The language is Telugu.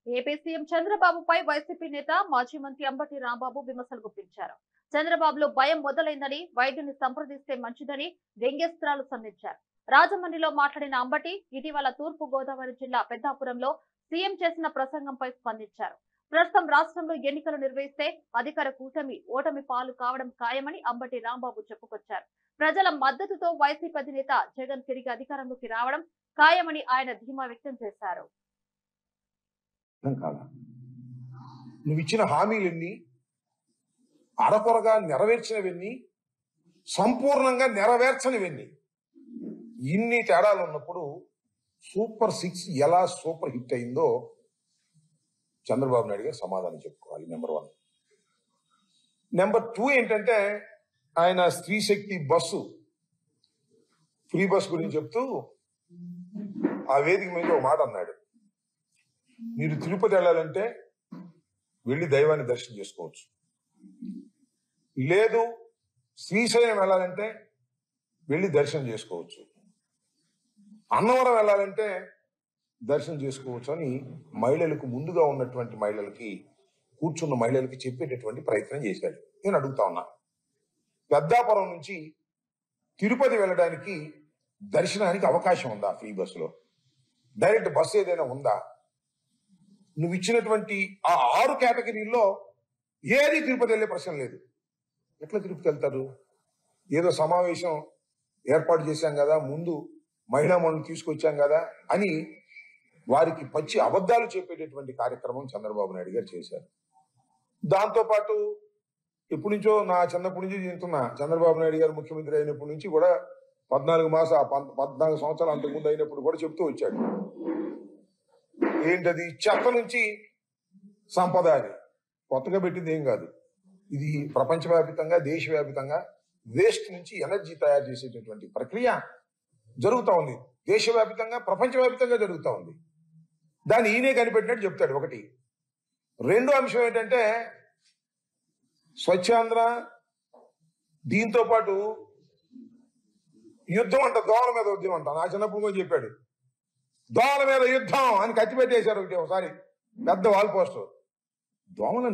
ఏపీ సీఎం చంద్రబాబుపై వైసీపీ నేత మాజీ మంత్రి అంబటి రాంబాబు విమర్శలు గుప్పించారు. చంద్రబాబులో భయం మొదలైందని, వైద్యుని సంప్రదిస్తే మంచిదని వ్యంగ్యాస్త్రాలు సంధించారు. రాజమండ్రిలో మాట్లాడిన అంబటి ఇటీవల తూర్పు గోదావరి జిల్లా పెద్దాపురంలో సీఎం చేసిన ప్రసంగంపై స్పందించారు. ప్రస్తుతం రాష్ట్రంలో ఎన్నికలు నిర్వహిస్తే అధికార కూటమి ఓటమి పాలు కావడం ఖాయమని అంబటి రాంబాబు చెప్పుకొచ్చారు. ప్రజల మద్దతుతో వైసీపీ అధినేత జగన్ తిరిగి అధికారంలోకి రావడం ఖాయమని ఆయన ధీమా వ్యక్తం చేశారు. నువ్వు ఇచ్చిన హామీలన్నీ అరకొరగా నెరవేర్చినవన్నీ, సంపూర్ణంగా నెరవేర్చనివన్నీ, ఇన్ని తేడాలు ఉన్నప్పుడు సూపర్ 6 ఎలా సూపర్ హిట్ అయిందో చంద్రబాబు నాయుడు గారు సమాధానం చెప్పుకోవాలి. నెంబర్ 1. నెంబర్ 2 ఏంటంటే, ఆయన స్త్రీ శక్తి బస్సు ఫ్రీ బస్ గురించి చెప్తూ ఆ వేదిక మీద ఒక మాట అన్నాడు. మీరు తిరుపతి వెళ్ళాలంటే వెళ్ళి దైవాన్ని దర్శనం చేసుకోవచ్చు, లేదు శ్రీశైలం వెళ్ళాలంటే వెళ్ళి దర్శనం చేసుకోవచ్చు, అన్నవరం వెళ్ళాలంటే దర్శనం చేసుకోవచ్చు అని మహిళలకు, ముందుగా ఉన్నటువంటి మహిళలకి, కూర్చున్న మహిళలకి చెప్పేటటువంటి ప్రయత్నం చేశాడు. నేను అడుగుతా ఉన్నా, పెద్దాపురం నుంచి తిరుపతి వెళ్ళడానికి దర్శనానికి అవకాశం ఉందా? ఫ్రీ బస్సులో డైరెక్ట్ బస్సు ఏదైనా ఉందా? నువ్వు ఇచ్చినటువంటి ఆ 6 కేటగిరీల్లో ఏది తిరుపతి వెళ్ళే ప్రశ్న లేదు. ఎట్లా తిరుపతి వెళ్తారు? ఏదో సమావేశం ఏర్పాటు చేశాం కదా, ముందు మహిళా మనులు తీసుకొచ్చాం కదా అని వారికి పచ్చి అబద్ధాలు చెప్పేటటువంటి కార్యక్రమం చంద్రబాబు నాయుడు గారు చేశారు. దాంతోపాటు ఎప్పటి నుంచో, నా చిన్నప్పటి నుంచి చెప్తున్నా, చంద్రబాబు నాయుడు గారు ముఖ్యమంత్రి అయినప్పటి నుంచి కూడా 14 సంవత్సరాలు అంతకుముందు అయినప్పుడు కూడా చెప్తూ వచ్చాడు. ఏంటది? చెత్త నుంచి సంపద అని. కొత్తగా పెట్టింది ఏం కాదు. ఇది ప్రపంచవ్యాప్తంగా, దేశవ్యాప్తంగా వేస్ట్ నుంచి ఎనర్జీ తయారు చేసేటటువంటి ప్రక్రియ జరుగుతూ ఉంది. దేశవ్యాప్తంగా, ప్రపంచవ్యాప్తంగా జరుగుతూ ఉంది. దాన్ని ఈయనే కనిపెట్టినట్టు చెప్తాడు. ఒకటి. రెండో అంశం ఏంటంటే, స్వచ్ఛాంధ్ర, దీంతో పాటు యుద్ధం అంట, దోమల మీద యుద్ధం అంట. నా చిన్నప్పుడు కూడా చెప్పాడు, దోమల మీద యుద్ధం అని కత్తి పెట్టేశారు ఒకసారి, పెద్ద వాల్ పోస్టర్. దోమల